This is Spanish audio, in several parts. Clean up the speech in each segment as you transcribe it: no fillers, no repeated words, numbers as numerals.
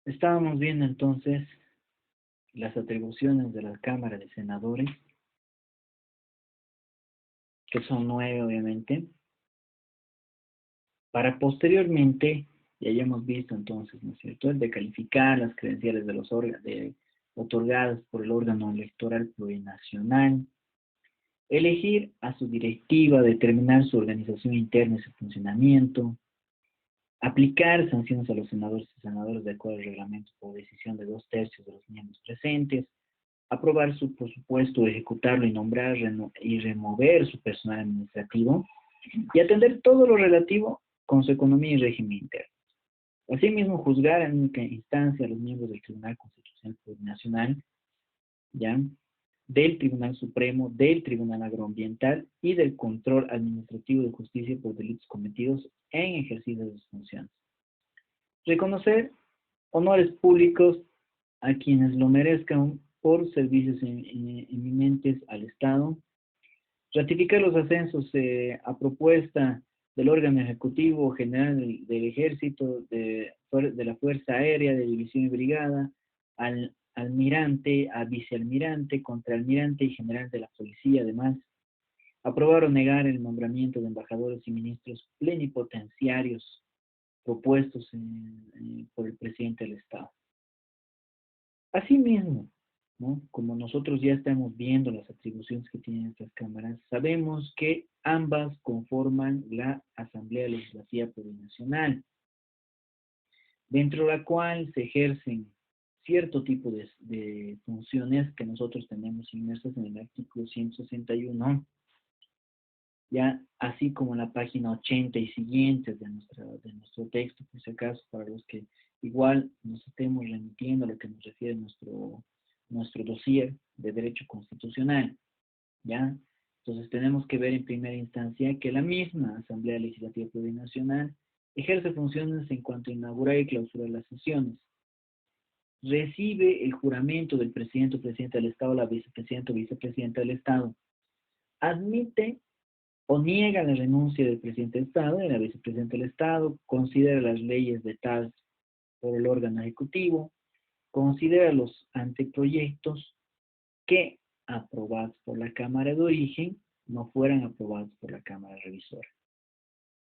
Estábamos viendo entonces las atribuciones de la Cámara de Senadores, que son 9 obviamente, para posteriormente, ya hayamos visto entonces, ¿no es cierto?, el de calificar las credenciales de los otorgadas por el órgano electoral plurinacional, elegir a su directiva, determinar su organización interna y su funcionamiento, aplicar sanciones a los senadores y senadoras de acuerdo al reglamento por decisión de 2/3 de los miembros presentes, aprobar su presupuesto, ejecutarlo y nombrar y remover su personal administrativo, y atender todo lo relativo con su economía y régimen interno. Asimismo, juzgar en única instancia a los miembros del Tribunal Constitucional Plurinacional, ¿ya?, del Tribunal Supremo, del Tribunal Agroambiental y del Control Administrativo de Justicia por delitos cometidos en ejercicio de sus funciones. Reconocer honores públicos a quienes lo merezcan por servicios eminentes al Estado. Ratificar los ascensos a propuesta del órgano ejecutivo general del Ejército, de la Fuerza Aérea, de División y Brigada, al almirante, a vicealmirante, contraalmirante y general de la Policía, además. Aprobar o negar el nombramiento de embajadores y ministros plenipotenciarios propuestos por el presidente del Estado. Asimismo, ¿no?, como nosotros ya estamos viendo las atribuciones que tienen estas cámaras, sabemos que ambas conforman la Asamblea Legislativa Plurinacional, dentro de la cual se ejercen cierto tipo de funciones que nosotros tenemos inmersas en el artículo 161, ya, así como en la página 80 y siguientes de nuestro texto, por si acaso, para los que igual nos estemos remitiendo a lo que nos refiere nuestro dossier de Derecho Constitucional, ¿ya? Entonces tenemos que ver en primera instancia que la misma Asamblea Legislativa Plurinacional ejerce funciones en cuanto a inaugurar y clausurar las sesiones, recibe el juramento del presidente o presidenta del Estado, la vicepresidenta o vicepresidenta del Estado, admite o niega la renuncia del presidente del Estado y de la vicepresidenta del Estado, considera las leyes vetadas por el órgano ejecutivo, considera los anteproyectos que, aprobados por la Cámara de Origen, no fueran aprobados por la Cámara Revisora.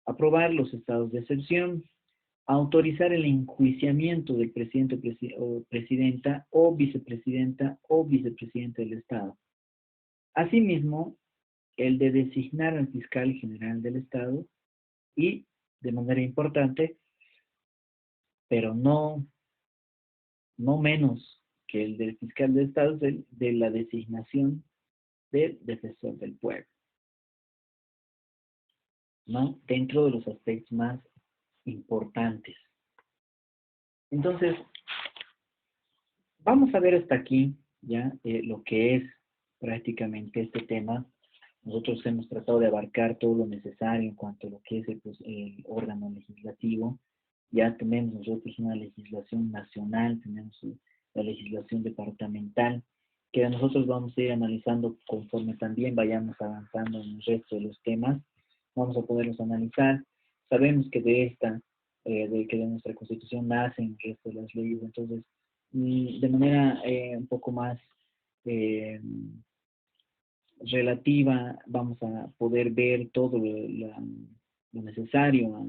Aprobar los estados de excepción, autorizar el enjuiciamiento del presidente o presidenta o vicepresidente del Estado. Asimismo, el de designar al fiscal general del Estado y, de manera importante, pero no menos que el del fiscal del Estado, de la designación del defensor del pueblo, ¿no?, dentro de los aspectos más importantes. Entonces, vamos a ver hasta aquí ya lo que es prácticamente este tema. Nosotros hemos tratado de abarcar todo lo necesario en cuanto a lo que es el órgano legislativo. Ya tenemos nosotros una legislación nacional, tenemos la legislación departamental, que nosotros vamos a ir analizando conforme también vayamos avanzando en el resto de los temas. Vamos a poderlos analizar. Sabemos que de nuestra Constitución nacen el resto de las leyes, entonces, de manera un poco más relativa, vamos a poder ver todo lo necesario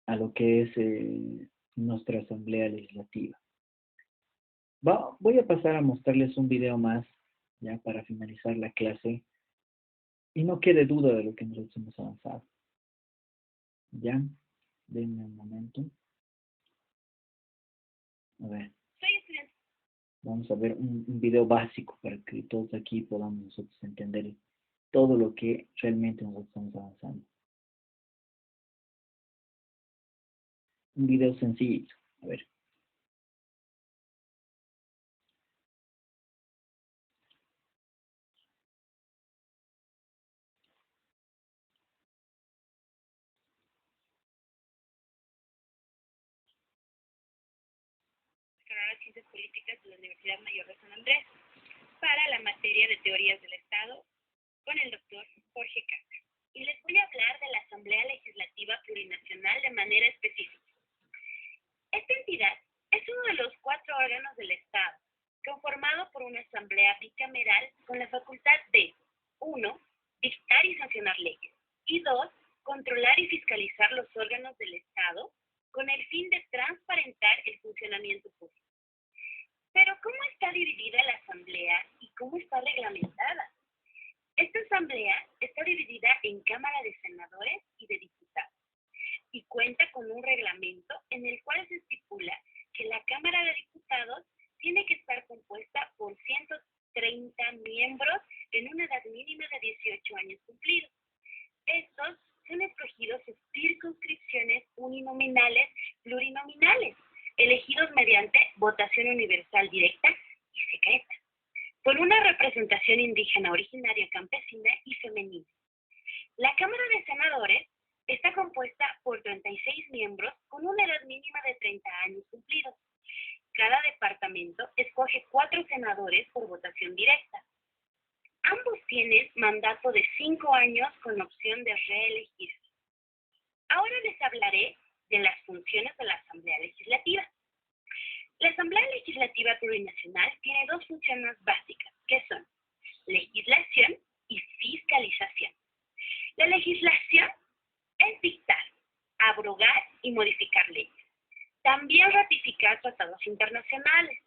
a lo que es nuestra Asamblea Legislativa. Voy a pasar a mostrarles un video más, ya para finalizar la clase, y no quede duda de lo que nosotros hemos avanzado. Ya, denme un momento. A ver. Vamos a ver un video básico para que todos aquí podamos nosotros entender todo lo que realmente nosotros estamos avanzando. Un video sencillito. A ver. Carrera de Ciencias Políticas de la Universidad Mayor de San Andrés para la materia de Teorías del Estado con el doctor Jorge Castro. Y les voy a hablar de la Asamblea Legislativa Plurinacional de manera específica. Esta entidad asamblea bicameral con la facultad de 1. Dictar y sancionar leyes, y 2. Controlar y fiscalizar los órganos del Estado con el fin de transparentar el funcionamiento público. Pero, ¿cómo está dividida la asamblea y cómo está reglamentada? Esta asamblea está dividida en Cámara de Senadores y de Diputados, y cuenta con un reglamento en el cual se estipula que la Cámara de Diputados tiene que estar compuesta por 130 miembros en una edad mínima de 18 años cumplidos. Estos son escogidos en circunscripciones uninominales, plurinominales, elegidos mediante votación universal directa y secreta, por una representación indígena originaria, campesina y femenina. La Cámara de Senadores está compuesta por 36 miembros con una edad mínima de 30 años cumplidos. Cada departamento escoge 4 senadores por votación directa. Ambos tienen mandato de 5 años con opción de reelegirse. Ahora les hablaré de las funciones de la Asamblea Legislativa. La Asamblea Legislativa Plurinacional tiene 2 funciones básicas, que son legislación y fiscalización. La legislación es dictar, abrogar y modificar leyes. También ratificar tratados internacionales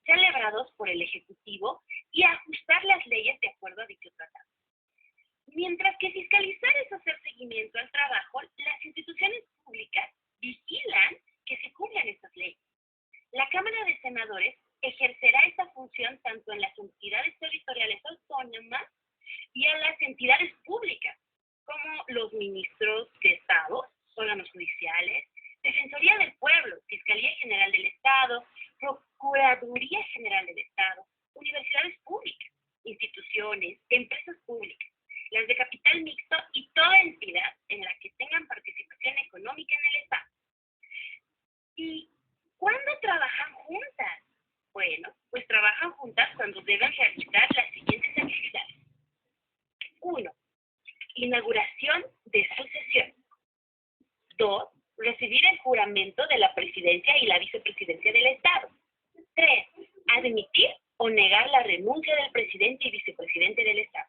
celebrados por el Ejecutivo y ajustar las leyes de acuerdo a dicho tratado. Mientras que fiscalizar es hacer seguimiento al trabajo, las instituciones públicas vigilan que se cumplan estas leyes. La Cámara de Senadores ejercerá esta función tanto en las entidades territoriales autónomas y en las entidades públicas, como los ministros de Estado, órganos judiciales, Defensoría del Pueblo, Fiscalía General del Estado, Procuraduría General del Estado, universidades públicas, instituciones, empresas públicas, las de capital mixto y toda entidad en la que tengan participación económica en el Estado. ¿Y cuándo trabajan juntas? Bueno, pues trabajan juntas cuando deben realizar las siguientes actividades. 1. Inauguración de su sesión. 2. Recibir el juramento de la presidencia y la vicepresidencia del Estado. 3. Admitir o negar la renuncia del presidente y vicepresidente del Estado.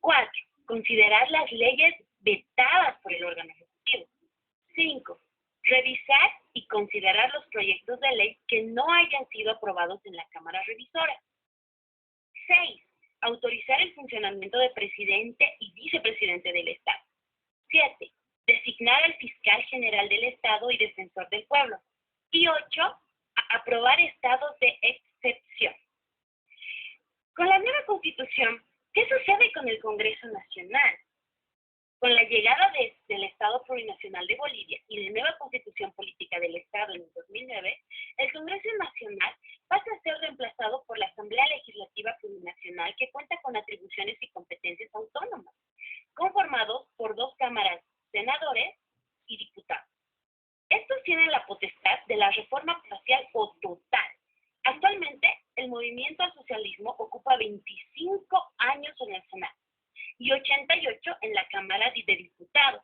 4. Considerar las leyes vetadas por el órgano ejecutivo. 5. Revisar y considerar los proyectos de ley que no hayan sido aprobados en la Cámara Revisora. 6. Autorizar el funcionamiento de presidente y vicepresidente del Estado. 7. Designar al fiscal general del Estado y defensor del pueblo. Y 8. Aprobar estados de excepción. Con la nueva Constitución, ¿qué sucede con el Congreso Nacional? Con la llegada del Estado Plurinacional de Bolivia y la nueva Constitución Política del Estado en el 2009, el Congreso Nacional pasa a ser reemplazado por la Asamblea Legislativa Plurinacional, que cuenta con atribuciones y competencias autónomas, conformados por 2 cámaras, senadores y diputados. Estos tienen la potestad de la reforma parcial o total. Actualmente, el movimiento al socialismo ocupa 25 años en el Senado y 88 en la Cámara de Diputados,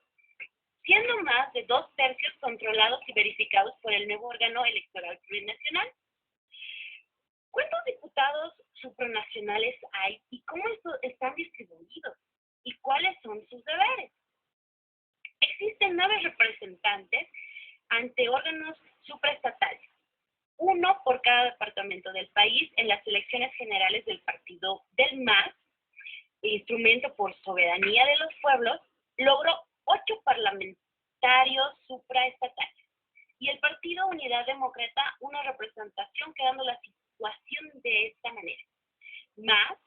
siendo más de 2/3 controlados y verificados por el nuevo órgano electoral plurinacional. ¿Cuántos diputados supranacionales hay y cómo están distribuidos? ¿Y cuáles son sus deberes? Existen 9 representantes ante órganos supraestatales, 1 por cada departamento del país en las elecciones generales del partido del MAS. El instrumento por soberanía de los pueblos logró 8 parlamentarios supraestatales y el Partido Unidad Demócrata una representación, quedando la situación de esta manera. Más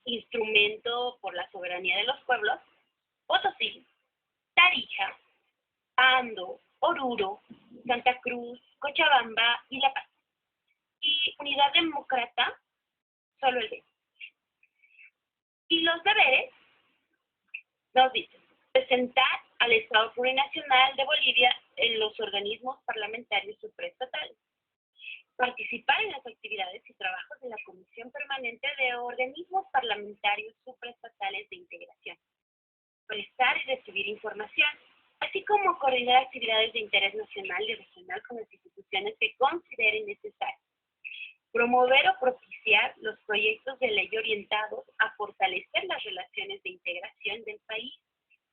instrumento por la soberanía de los pueblos: Potosí, Tarija, Ando, Oruro, Santa Cruz, Cochabamba y La Paz. Y Unidad Demócrata, solo el 20. Y los deberes nos dicen: presentar al Estado Plurinacional de Bolivia en los organismos parlamentarios supraestatales, participar en las actividades y trabajos de la Comisión Permanente de Organismos Parlamentarios Supraestatales de Integración, prestar y recibir información, así como coordinar actividades de interés nacional y regional con las instituciones que consideren necesarias, Promover o propiciar los proyectos de ley orientados a fortalecer las relaciones de integración del país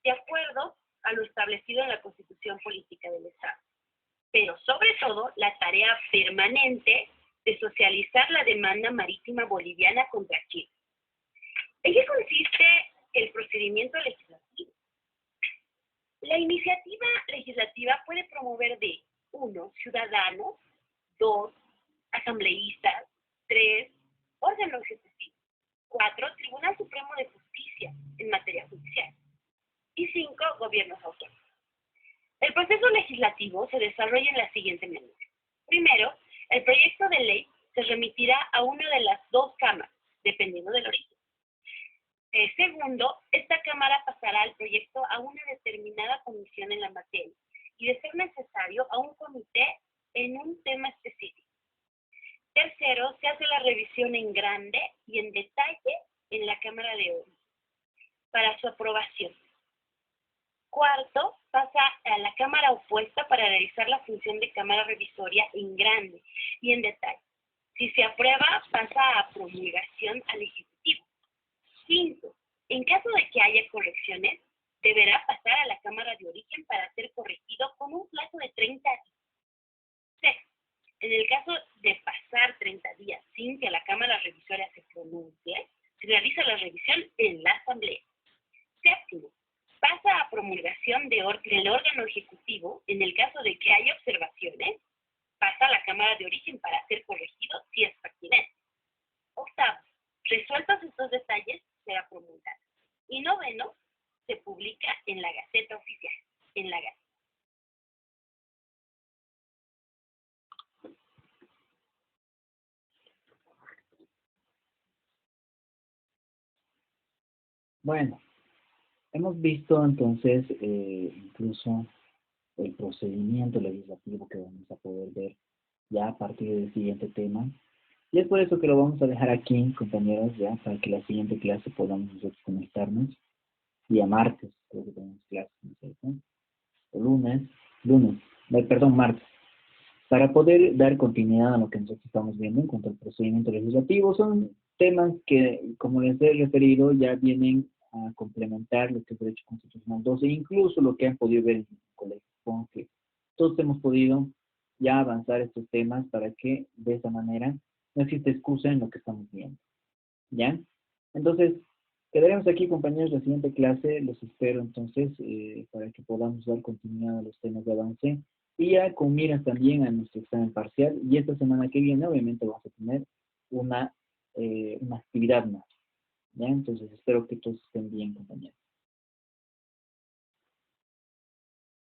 de acuerdo a lo establecido en la Constitución Política del Estado. Pero sobre todo, la tarea permanente de socializar la demanda marítima boliviana contra Chile. ¿En qué consiste el procedimiento legislativo? La iniciativa legislativa puede promover de 1. Ciudadanos, 2. Asambleístas, 3. Órgano ejecutivo, 4. Tribunal Supremo de Justicia en materia judicial y 5. Gobiernos autónomos. El proceso legislativo se desarrolla en la siguiente manera. Primero, el proyecto de ley se remitirá a una de las dos cámaras, dependiendo del origen. Segundo, esta cámara pasará el proyecto a una determinada comisión en la materia y, de ser necesario, a un comité en un tema específico. Tercero, se hace la revisión en grande y en detalle en la Cámara de Origen para su aprobación. Cuarto, pasa a la Cámara opuesta para realizar la función de Cámara revisoria en grande y en detalle. Si se aprueba, pasa a promulgación al Ejecutivo. Quinto, en caso de que haya correcciones, deberá pasar a la Cámara de Origen para ser corregido con un plazo de 30 días. Sexto, en el caso de pasar 30 días sin que la Cámara revisora se pronuncie, se realiza la revisión en la Asamblea. Séptimo, pasa a promulgación del órgano ejecutivo. En el caso de que haya observaciones, pasa a la Cámara de Origen para ser corregido si es pertinente. Octavo, resueltos estos detalles, será promulgado. Y noveno, se publica en la Gaceta Oficial, en la Gaceta. Bueno, hemos visto entonces incluso el procedimiento legislativo que vamos a poder ver ya a partir del siguiente tema. Y es por eso que lo vamos a dejar aquí, compañeros, ya para que la siguiente clase podamos nosotros conectarnos. Día martes, creo que tenemos clases, ¿no es cierto? O martes. Para poder dar continuidad a lo que nosotros estamos viendo en cuanto al procedimiento legislativo, son temas que, como les he referido, ya vienen a complementar lo que es Derecho Constitucional 12, incluso lo que han podido ver en el colegio. Supongo que todos hemos podido ya avanzar estos temas para que de esa manera no existe excusa en lo que estamos viendo. ¿Ya? Entonces, quedaremos aquí, compañeros, la siguiente clase. Los espero entonces para que podamos dar continuidad a los temas de avance y ya con miras también a nuestro examen parcial. Y esta semana que viene, obviamente, vamos a tener una actividad más. ¿Ya? Entonces, espero que todos estén bien, compañeros.